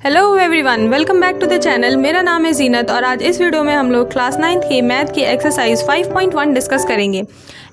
Hello everyone, welcome back to the channel. मेरा नाम है जीनत और आज इस वीडियो में हम लोग क्लास 9th की मैथ की एक्सरसाइज 5.1 डिस्कस करेंगे।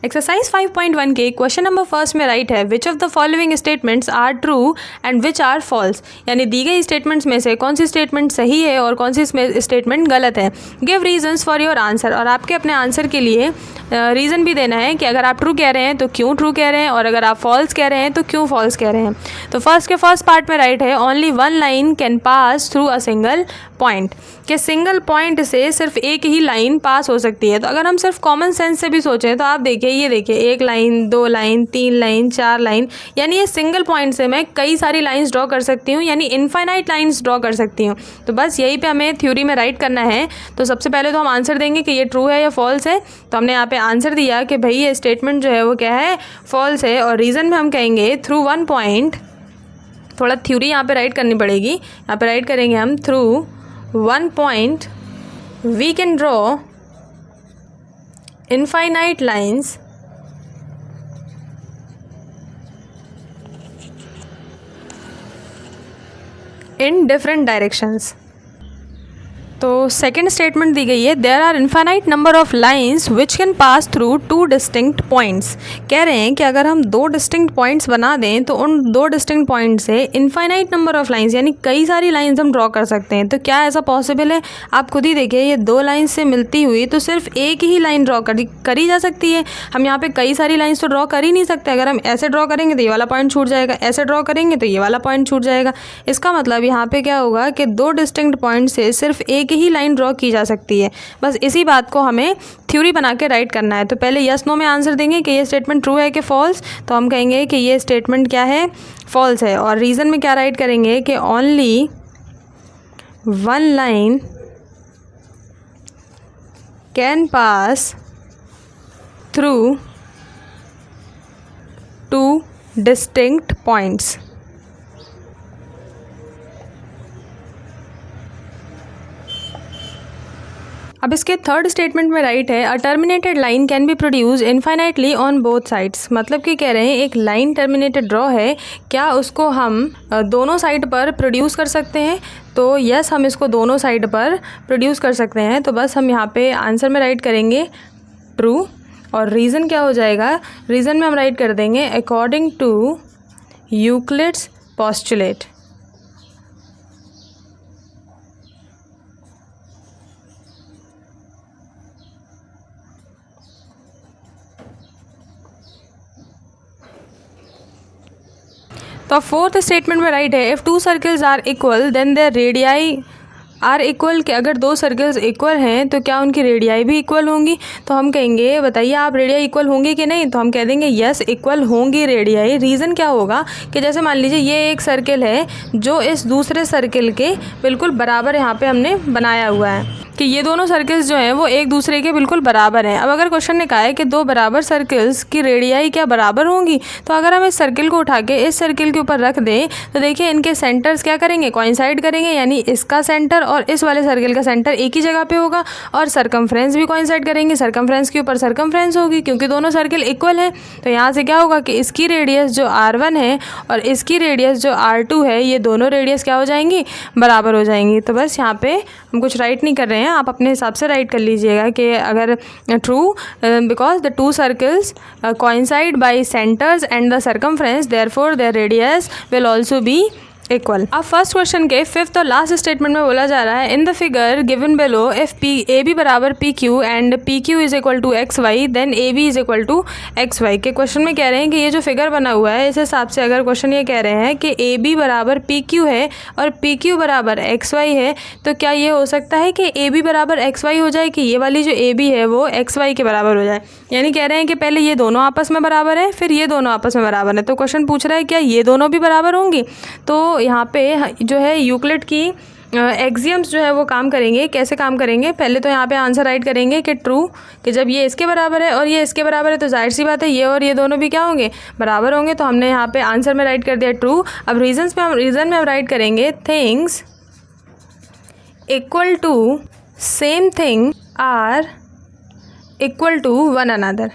एक्सरसाइज 5.1 के क्वेश्चन नंबर फर्स्ट में राइट है which of the following statements are true and which are false, यानी दी गई स्टेटमेंट्स में से कौन सी स्टेटमेंट सही है और कौन सी स्टेटमेंट गलत है। Give reasons for your answer, और आपके अपने आंसर के लिए रीज़न भी देना है कि अगर आप ट्रू कह रहे हैं तो क्यों ट्रू कह रहे हैं और अगर आप फॉल्स कह रहे हैं तो क्यों फॉल्स कह रहे हैं। तो फर्स्ट पार्ट में राइट है only one line can pass through a single point, कि सिंगल पॉइंट से सिर्फ एक ही लाइन पास हो सकती है। तो अगर हम सिर्फ कॉमन सेंस से भी सोचें तो आप देखिए, ये देखिए, एक लाइन, दो लाइन, तीन लाइन, चार लाइन, यानी ये सिंगल पॉइंट से मैं कई सारी लाइंस ड्रॉ कर सकती हूँ, यानी इनफाइनाइट लाइंस ड्रॉ कर सकती हूँ। तो बस यही पे हमें थ्योरी में राइट करना है। तो सबसे पहले तो हम आंसर देंगे कि ये ट्रू है या फॉल्स है। तो हमने यहाँ पे आंसर दिया कि भाई ये स्टेटमेंट जो है वो क्या है, फॉल्स है। और रीज़न में हम कहेंगे थ्रू वन पॉइंट, थोड़ा थ्योरी यहाँ पे राइट करनी पड़ेगी। यहाँ पे राइट करेंगे हम through one point we can draw infinite lines in different directions. तो सेकेंड स्टेटमेंट दी गई है there are infinite number of lines which can pass through two distinct points. कह रहे हैं कि अगर हम दो डिस्टिंक्ट पॉइंट्स बना दें तो उन दो डिस्टिंक्ट पॉइंट से इनफाइनाइट नंबर ऑफ लाइंस, यानी कई सारी लाइंस हम ड्रॉ कर सकते हैं। तो क्या ऐसा पॉसिबल है? आप खुद ही देखिए, ये दो लाइंस से मिलती हुई तो सिर्फ एक ही लाइन ड्रॉ करी जा सकती है। हम यहाँ पे कई सारी लाइंस तो ड्रॉ कर ही नहीं सकते। अगर हम ऐसे ड्रॉ करेंगे तो ये वाला पॉइंट छूट जाएगा, ऐसे ड्रॉ करेंगे तो ये वाला पॉइंट छूट जाएगा। इसका मतलब यहाँ पे क्या होगा कि दो डिस्टिंक्ट पॉइंट से सिर्फ एक ही लाइन ड्रॉ की जा सकती है। बस इसी बात को हमें थ्योरी बना के राइट करना है। तो पहले यस नो में आंसर देंगे कि ये स्टेटमेंट ट्रू है कि फॉल्स। तो हम कहेंगे कि ये स्टेटमेंट क्या है, फॉल्स है। और रीज़न में क्या राइट करेंगे कि only one line can pass through two distinct points. अब इसके थर्ड स्टेटमेंट में राइट है a terminated line can be produced infinitely on both sides. मतलब कि कह रहे हैं एक लाइन टर्मिनेटेड ड्रॉ है, क्या उसको हम दोनों साइड पर प्रोड्यूस कर सकते हैं? तो यस, हम इसको दोनों साइड पर प्रोड्यूस कर सकते हैं। तो बस हम यहाँ पे आंसर में राइट करेंगे ट्रू। और रीज़न क्या हो जाएगा, रीज़न में हम राइट कर देंगे अकॉर्डिंग टू यूक्लिड्स पोस्टुलेट। तो फोर्थ स्टेटमेंट में राइट है if two circles are equal then their radii are equal, कि अगर दो सर्कल्स इक्वल हैं तो क्या उनकी रेडियाई भी इक्वल होंगी। तो हम कहेंगे बताइए आप रेडियाई इक्वल होंगी कि नहीं। तो हम कह देंगे यस, इक्वल होंगी रेडियाई। रीज़न क्या होगा कि जैसे मान लीजिए ये एक सर्कल है जो इस दूसरे सर्कल के बिल्कुल बराबर यहाँ पे हमने बनाया हुआ है कि ये दोनों सर्कल्स जो हैं वो एक दूसरे के बिल्कुल बराबर हैं। अब अगर क्वेश्चन ने कहा है कि दो बराबर सर्कल्स की रेडियाई क्या बराबर होंगी, तो अगर हम इस सर्कल को उठा के इस सर्कल के ऊपर रख दें तो देखिए इनके सेंटर्स क्या करेंगे, कोइंसाइड करेंगे, यानी इसका सेंटर और इस वाले सर्कल का सेंटर एक ही जगह पे होगा। और सर्कमफ्रेंस भी कोइंसाइड करेंगे, सर्कमफ्रेंस के ऊपर सर्कमफ्रेंस होगी क्योंकि दोनों सर्कल इक्वल हैं। तो यहाँ से क्या होगा कि इसकी रेडियस जो R1 है और इसकी रेडियस जो R2 है, ये दोनों रेडियस क्या हो जाएंगी, बराबर हो जाएंगी। तो बस यहाँ पे हम कुछ राइट नहीं कर रहे हैं, आप अपने हिसाब से राइट कर लीजिएगा कि अगर true because the two circles coincide by centres and the circumference therefore their radius will also be equal. अब फर्स्ट क्वेश्चन के फिफ्थ और लास्ट स्टेटमेंट में बोला जा रहा है in the figure given below if A B बराबर P Q and P Q is equal to X Y then A B is equal to X Y. के question में कह रहे हैं कि ये जो फिगर बना हुआ है इस हिसाब से अगर क्वेश्चन ये कह रहे हैं कि ए बी बराबर पी क्यू है और पी क्यू बराबर एक्स वाई है, तो क्या ये हो सकता है कि ए बी बराबर एक्स वाई हो जाए, कि ये वाली जो ए बी है वो एक्स वाई के बराबर हो जाए। यानी कह रहे हैं कि पहले ये दोनों आपस में बराबर है फिर ये दोनों आपस में बराबर है। तो क्वेश्चन पूछ रहा है क्या ये दोनों भी बराबर होंगी। तो यहाँ पे जो है यूक्लिड की एक्सियम्स जो है वो काम करेंगे। कैसे काम करेंगे, पहले तो यहाँ पे आंसर राइट करेंगे कि ट्रू, कि जब ये इसके बराबर है और ये इसके बराबर है तो जाहिर सी बात है ये और ये दोनों भी क्या होंगे, बराबर होंगे। तो हमने यहाँ पे आंसर में राइट कर दिया ट्रू। अब रीजन में हम राइट करेंगे things equal to same thing are equal to one another.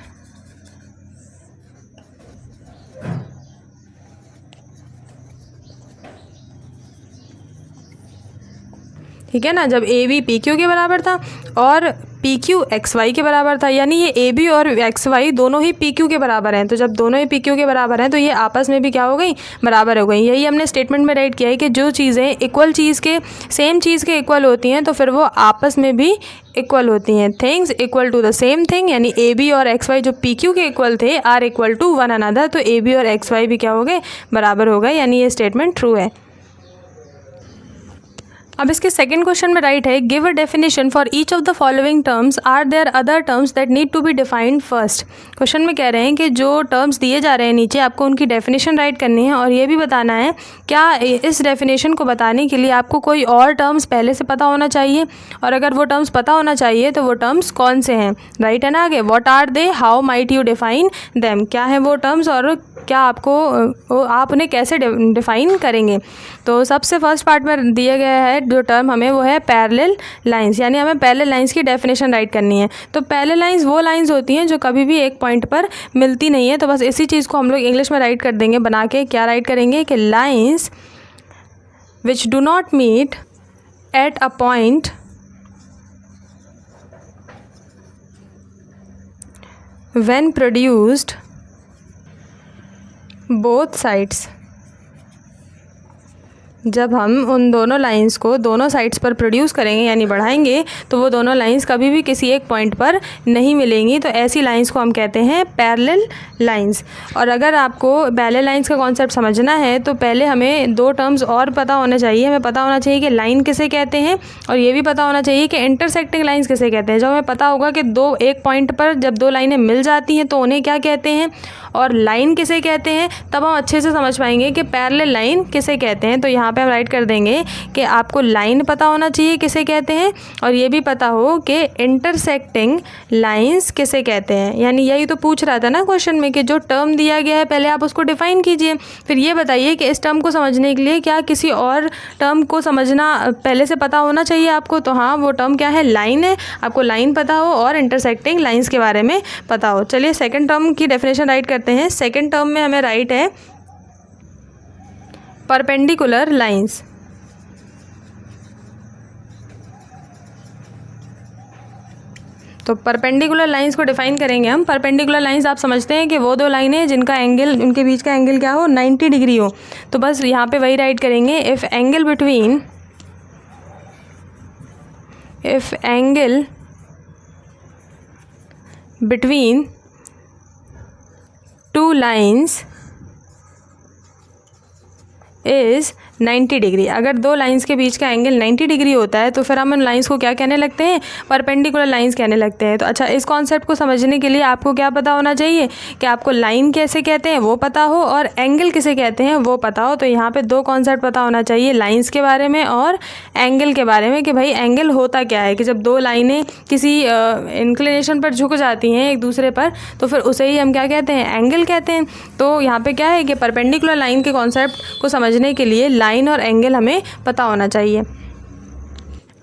ठीक है ना, जब ए बी पी क्यू के बराबर था और पी क्यू एक्स वाई के बराबर था, यानी ये ए बी और एक्स वाई दोनों ही पी क्यू के बराबर हैं। तो जब दोनों ही पी क्यू के बराबर हैं तो ये आपस में भी क्या हो गई, बराबर हो गई। यही हमने स्टेटमेंट में राइट किया है कि जो चीज़ें इक्वल चीज़ के, सेम चीज़ के इक्वल होती हैं तो फिर वो आपस में भी इक्वल होती हैं। Things equal to the same thing, यानी ए बी और एक्स वाई जो पी क्यू के इक्वल थे are equal to one another, तो ए बी और एक्स वाई भी क्या हो गए, बराबर हो गए, यानी ये स्टेटमेंट ट्रू है। अब इसके सेकंड क्वेश्चन में राइट है, give a definition for each of the following terms, are there other terms that need to be defined first. Question में कह रहे हैं कि जो टर्म्स दिए जा रहे हैं नीचे, आपको उनकी डेफिनेशन राइट करनी है और ये भी बताना है क्या इस डेफिनेशन को बताने के लिए आपको कोई और टर्म्स पहले से पता होना चाहिए, और अगर वो टर्म्स पता होना चाहिए तो वो टर्म्स कौन से हैं। राइट है ना आगे, what are they, how might you define them, क्या है वो टर्म्स और क्या आपको आप उन्हें कैसे डिफाइन करेंगे। तो सबसे फर्स्ट पार्ट में दिया गया है जो टर्म हमें, वो है पैरेलल लाइंस, यानी हमें पैरेलल लाइंस की डेफिनेशन राइट करनी है। तो पैरेलल लाइंस वो लाइंस होती हैं जो कभी भी एक पॉइंट पर मिलती नहीं है। तो बस इसी चीज़ को हम लोग इंग्लिश में राइट कर देंगे बना के। क्या राइट करेंगे कि lines which do not meet at a point when produced both sides, जब हम उन दोनों लाइंस को दोनों साइड्स पर प्रोड्यूस करेंगे यानी बढ़ाएंगे तो वो दोनों लाइंस कभी भी किसी एक पॉइंट पर नहीं मिलेंगी। तो ऐसी लाइंस को हम कहते हैं पैरेलल लाइंस। और अगर आपको पैरेलल लाइंस का कॉन्सेप्ट समझना है तो पहले हमें दो टर्म्स और पता होना चाहिए। हमें पता होना चाहिए कि लाइन किसे कहते हैं और ये भी पता होना चाहिए कि इंटरसेक्टिंग लाइंस किसे कहते हैं। जब हमें पता होगा कि एक पॉइंट पर जब दो लाइनें मिल जाती हैं तो उन्हें क्या कहते हैं और लाइन किसे कहते हैं, तब हम अच्छे से समझ पाएंगे कि पैरेलल लाइन किसे कहते हैं। तो यहाँ पे हम राइट कर देंगे कि आपको लाइन पता होना चाहिए किसे कहते हैं और ये भी पता हो कि इंटरसेक्टिंग लाइंस किसे कहते हैं। यानी यही तो पूछ रहा था ना क्वेश्चन में कि जो टर्म दिया गया है पहले आप उसको डिफाइन कीजिए, फिर ये बताइए कि इस टर्म को समझने के लिए क्या किसी और टर्म को समझना पहले से पता होना चाहिए आपको। तो हाँ, वो टर्म क्या है, लाइन है। आपको लाइन पता हो और इंटरसेक्टिंग लाइंस के बारे में पता हो। चलिए सेकेंड टर्म की डेफिनेशन राइट करते हैं। सेकेंड टर्म में हमें राइट है परपेंडिकुलर लाइंस। तो परपेंडिकुलर लाइंस को डिफाइन करेंगे हम। परपेंडिकुलर लाइंस आप समझते हैं कि वो दो लाइनें जिनका एंगल, उनके बीच का एंगल क्या हो, 90 डिग्री हो। तो बस यहाँ पे वही राइट करेंगे, if angle between two lines is 90 degree. अगर दो लाइंस के बीच का एंगल 90 डिग्री होता है तो फिर हम उन लाइंस को क्या कहने लगते हैं, परपेंडिकुलर लाइंस कहने लगते हैं। तो अच्छा, इस कॉन्सेप्ट को समझने के लिए आपको क्या पता होना चाहिए कि आपको लाइन कैसे कहते हैं वो पता हो और एंगल किसे कहते हैं वो पता हो। तो यहाँ पे दो कॉन्सेप्ट पता होना चाहिए, लाइंस के बारे में और एंगल के बारे में, कि भाई एंगल होता क्या है। कि जब दो लाइनें किसी इंक्लिनेशन पर झुक जाती हैं एक दूसरे पर तो फिर उसे ही हम क्या कहते हैं, एंगल कहते हैं। तो यहाँ पे क्या है कि परपेंडिकुलर लाइन के कॉन्सेप्ट को समझने के लिए लाइन और एंगल हमें पता होना चाहिए।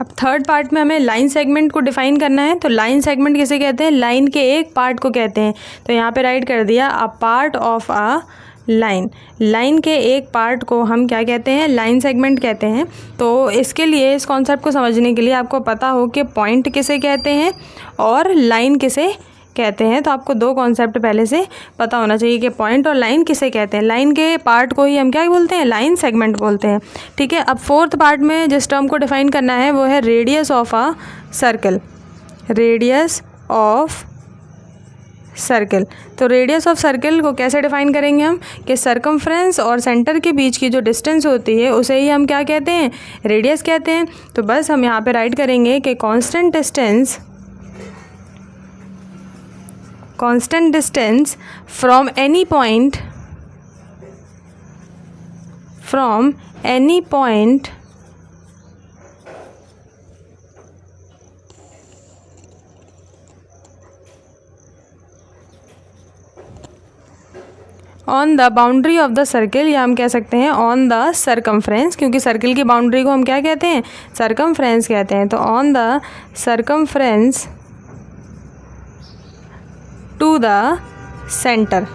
अब थर्ड पार्ट में हमें लाइन सेगमेंट को डिफाइन करना है। तो लाइन सेगमेंट किसे कहते हैं, लाइन के एक पार्ट को कहते हैं। तो यहाँ पे राइट कर दिया, a part of a line. Line के एक पार्ट को हम क्या कहते हैं, लाइन सेगमेंट कहते हैं। तो इसके लिए, इस कॉन्सेप्ट को समझने के लिए आपको पता हो कि पॉइंट किसे कहते हैं और लाइन किसे कहते हैं। तो आपको दो कॉन्सेप्ट पहले से पता होना चाहिए कि पॉइंट और लाइन किसे कहते हैं। लाइन के पार्ट को ही हम क्या बोलते हैं, लाइन सेगमेंट बोलते हैं। ठीक है। अब फोर्थ पार्ट में जिस टर्म को डिफाइन करना है वो है radius of a circle. Radius of circle. तो रेडियस ऑफ सर्कल को कैसे डिफाइन करेंगे हम, कि सर्कमफ्रेंस और सेंटर के बीच की जो डिस्टेंस होती है उसे ही हम क्या कहते हैं, रेडियस कहते हैं। तो बस हम यहाँ पे राइट करेंगे कि constant distance from any point on the boundary of the circle, या हम कह सकते हैं ऑन द सर्कमफ्रेंस, क्योंकि सर्किल की बाउंड्री को हम क्या कहते हैं, सर्कमफ्रेंस कहते हैं। तो on the circumference to the centre.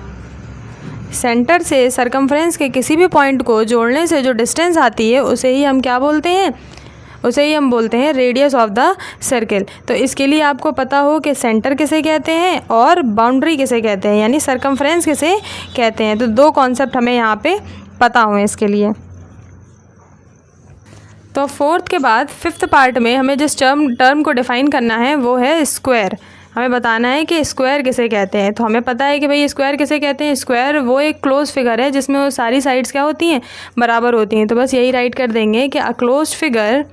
Centre से सर्कमफ्रेंस के किसी भी पॉइंट को जोड़ने से जो डिस्टेंस आती है उसे ही हम क्या बोलते हैं, उसे ही हम बोलते हैं रेडियस ऑफ द सर्किल। तो इसके लिए आपको पता हो कि सेंटर किसे कहते हैं और बाउंड्री किसे कहते हैं, यानी सरकमफ्रेंस किसे कहते हैं। तो 2 कॉन्सेप्ट हमें यहाँ पे पता हुए इसके लिए। तो 4th के बाद 5th पार्ट में हमें जिस टर्म को डिफ़ाइन करना है वो है स्क्वायर। हमें बताना है कि स्क्वायर किसे कहते हैं। तो हमें पता है कि भाई स्क्वायर किसे कहते हैं। स्क्वायर वो एक क्लोज फिगर है जिसमें वो सारी साइड्स क्या होती हैं, बराबर होती हैं। तो बस यही राइट कर देंगे कि a closed figure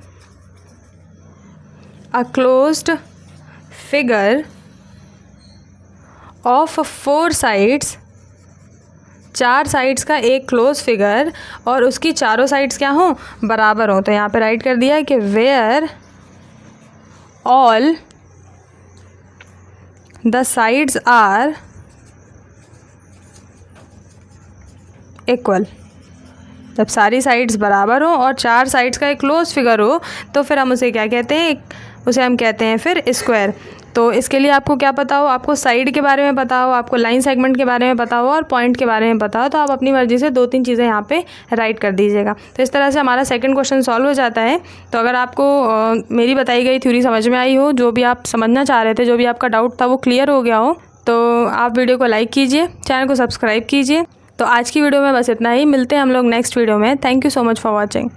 of 4 sides, 4 sides का एक क्लोज फिगर और उसकी चारों साइड्स क्या हों, बराबर हों। तो यहाँ पे राइट कर दिया कि where all the sides are equal. जब सारी साइड्स बराबर हो और 4 साइड्स का एक क्लोज फिगर हो तो फिर हम उसे क्या कहते हैं, उसे हम कहते हैं फिर स्क्वायर। तो इसके लिए आपको क्या पता हो, आपको साइड के बारे में पता हो, आपको लाइन सेगमेंट के बारे में पता हो और पॉइंट के बारे में पता हो। तो आप अपनी मर्ज़ी से 2-3 चीज़ें यहाँ पे राइट कर दीजिएगा। तो इस तरह से हमारा सेकंड क्वेश्चन सॉल्व हो जाता है। तो अगर आपको मेरी बताई गई थ्योरी समझ में आई हो, जो भी आप समझना चाह रहे थे, जो भी आपका डाउट था वो क्लियर हो गया हो, तो आप वीडियो को लाइक कीजिए, चैनल को सब्सक्राइब कीजिए। तो आज की वीडियो में बस इतना ही। मिलते हैं हम लोग नेक्स्ट वीडियो में। Thank you so much for watching.